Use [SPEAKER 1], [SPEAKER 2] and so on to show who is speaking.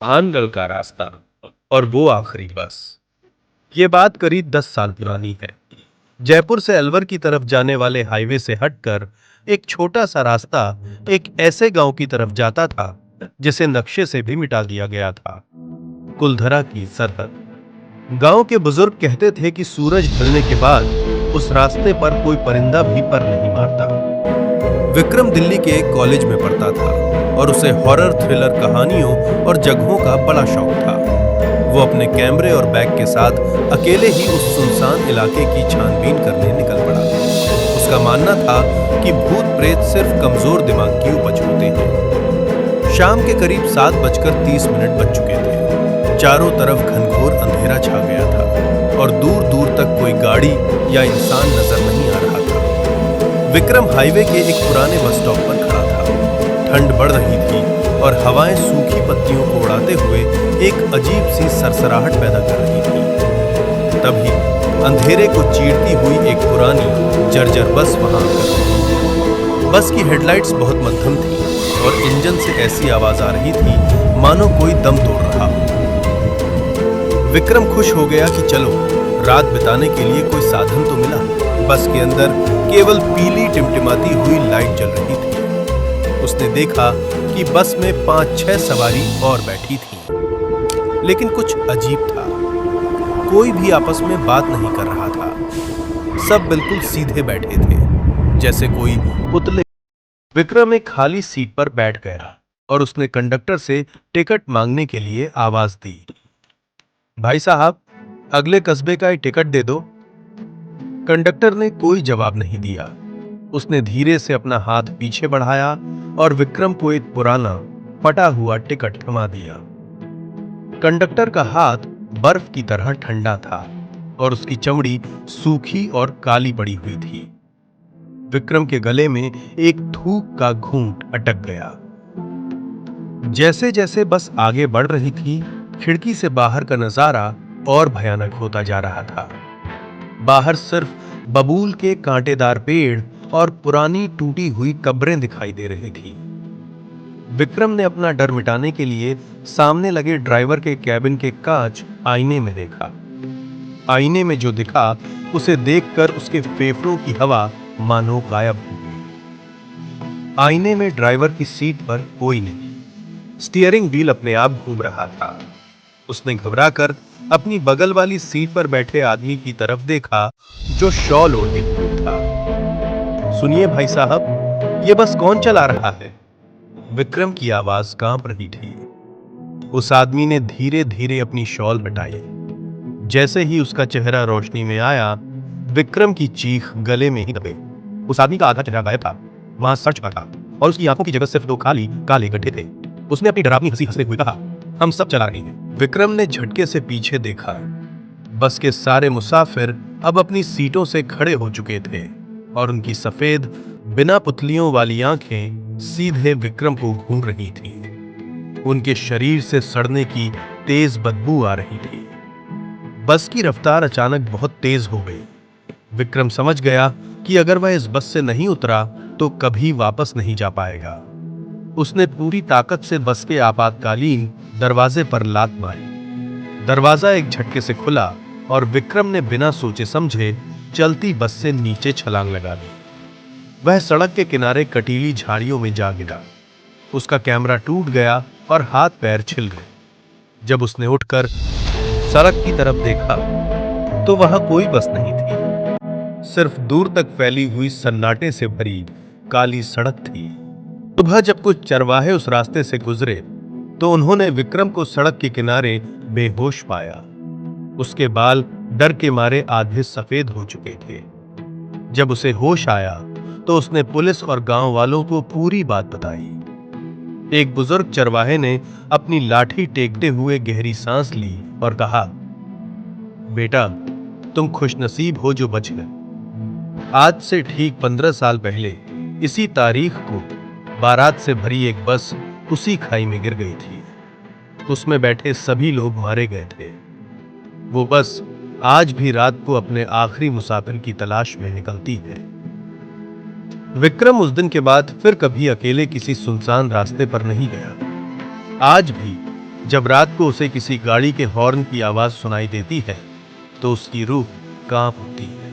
[SPEAKER 1] भानगढ़ का रास्ता और वो आखिरी बस। ये बात करीब 10 साल पुरानी है। जयपुर से अलवर की तरफ जाने वाले हाईवे से हटकर एक छोटा सा रास्ता एक ऐसे गांव की तरफ जाता था जिसे नक्शे से भी मिटा दिया गया था। कुलधरा की सरहद। गांव के बुजुर्ग कहते थे कि सूरज ढलने के बाद उस रास्ते पर कोई परिंदा भी पर नहीं मारता। विक्रम दिल्ली के एक कॉलेज में पढ़ता था और उसे हॉरर थ्रिलर कहानियों और जगहों का बड़ा शौक था। वो अपने कैमरे और बैग के साथ अकेले ही उस सुनसान इलाके की छानबीन करने निकल पड़ा। उसका मानना था कि भूत प्रेत सिर्फ कमजोर दिमाग की उपज होते हैं। शाम के करीब 7:30 बज चुके थे। चारों तरफ घनघोर अंधेरा छा गया था और दूर दूर तक कोई गाड़ी या इंसान नजर नहीं आ रहा था। विक्रम हाईवे के एक पुराने बस स्टॉप पर खड़ा था। ठंड बढ़ रही थी और हवाएं सूखी पत्तियों को उड़ाते हुए एक अजीब सी सरसराहट पैदा कर रही थी। तभी अंधेरे को चीरती हुई एक पुरानी जर्जर बस वहां आकर रुकी। बस की हेडलाइट्स बहुत मध्यम थी और इंजन से ऐसी आवाज आ रही थी मानो कोई दम तोड़ रहा हो। विक्रम खुश हो गया कि चलो रात बिताने के लिए कोई साधन तो मिला। बस के अंदर केवल पीली टिमटिमाती हुई लाइट जल रही थी। उसने देखा कि बस में 5-6 सवारी और बैठी थी, लेकिन कुछ अजीब था। कोई भी आपस में बात नहीं कर रहा था। सब बिल्कुल सीधे बैठे थे, जैसे कोई पुतले। विक्रम एक खाली सीट पर बैठ गया और उसने कंडक्टर से टिकट मांगने के लिए आवाज दी। भाई साहब, अगले कस्बे का एक टिकट दे दो। कंडक्टर ने कोई जवाब नहीं दिया। उसने धीरे से अपना हाथ पीछे बढ़ाया और विक्रम को एक पुराना फटा हुआ टिकट थमा दिया। कंडक्टर का हाथ बर्फ की तरह ठंडा था और उसकी चमड़ी सूखी और काली पड़ी हुई थी। विक्रम के गले में एक थूक का घूंट अटक गया। जैसे जैसे बस आगे बढ़ रही थी, खिड़की से बाहर का नजारा और भयानक होता जा रहा था। बाहर सिर्फ बबूल के कांटेदार पेड़ और पुरानी टूटी हुई कब्रें दिखाई दे रही थी। विक्रम ने अपना डर मिटाने के लिए सामने लगे ड्राइवर के कैबिन के कांच आईने में देखा। आईने में जो दिखा उसे देखकर उसके फेफड़ों की हवा मानो गायब हो गई। आईने में ड्राइवर की सीट पर कोई नहीं। स्टीयरिंग व्हील अपने आप घूम रहा था। उसने घबराकर अपनी बगल वाली सीट पर बैठे आदमी की तरफ देखा जो शॉल ओढ़े हुए था। सुनिए भाई साहब, ये बस कौन चला रहा है? विक्रम की आवाज कांप रही थी। उस आदमी ने धीरे धीरे अपनी शॉल हटाई। जैसे ही उसका चेहरा रोशनी में आया, विक्रम की चीख गले में ही दबे। उस आदमी का आधा चेहरा गायब था, वहां सड़ चुका था और उसकी आंखों की जगह सिर्फ 2 खाली काले गड्ढे थे। उसने अपनी डरावनी हंसी हंसते हुए कहा, हम सब चला रहे हैं। विक्रम ने झटके से पीछे देखा। बस के सारे मुसाफिर अब अपनी सीटों से खड़े हो चुके थे और उनकी सफेद बिना पुतलियों वाली आंखें सीधे विक्रम को घूर रही थीं। उनके शरीर से सड़ने की तेज बदबू आ रही थी। बस की रफ्तार अचानक बहुत तेज हो गई। विक्रम समझ गया कि अगर वह इस बस से नहीं उतरा तो कभी वापस नहीं जा पाएगा। उसने पूरी ताकत से बस के आपातकालीन दरवाजे पर लात मारी। दरवाजा एक झटके से खुला और विक्रम ने बिना सोचे समझे चलती बस से नीचे छलांग लगा दी। वह सड़क के किनारे कटीली झाड़ियों में जा गिरा। उसका कैमरा टूट गया और हाथ पैर छिल गए। जब उसने उठकर सड़क की तरफ देखा तो वहां कोई बस नहीं थी। सिर्फ दूर तक फैली हुई सन्नाटे से भरी काली सड़क थी। सुबह जब कुछ चरवाहे उस रास्ते से गुजरे तो उन्होंने विक्रम को सड़क के किनारे बेहोश पाया। उसके बाल डर के मारे आधे सफेद हो चुके थे। जब उसे होश आया तो उसने पुलिस और गांव वालों को पूरी बात बताई। एक बुजुर्ग चरवाहे ने अपनी लाठी टेकते हुए गहरी सांस ली और कहा, बेटा, तुम खुशनसीब हो जो बच गए। आज से ठीक 15 साल पहले इसी तारीख को बारात से भरी एक बस उसी खाई में गिर गई थी। उसमें बैठे सभी लोग मारे गए थे। वो बस आज भी रात को अपने आखिरी मुसाफिर की तलाश में निकलती है। विक्रम उस दिन के बाद फिर कभी अकेले किसी सुनसान रास्ते पर नहीं गया। आज भी जब रात को उसे किसी गाड़ी के हॉर्न की आवाज सुनाई देती है तो उसकी रूह कांप उठती है।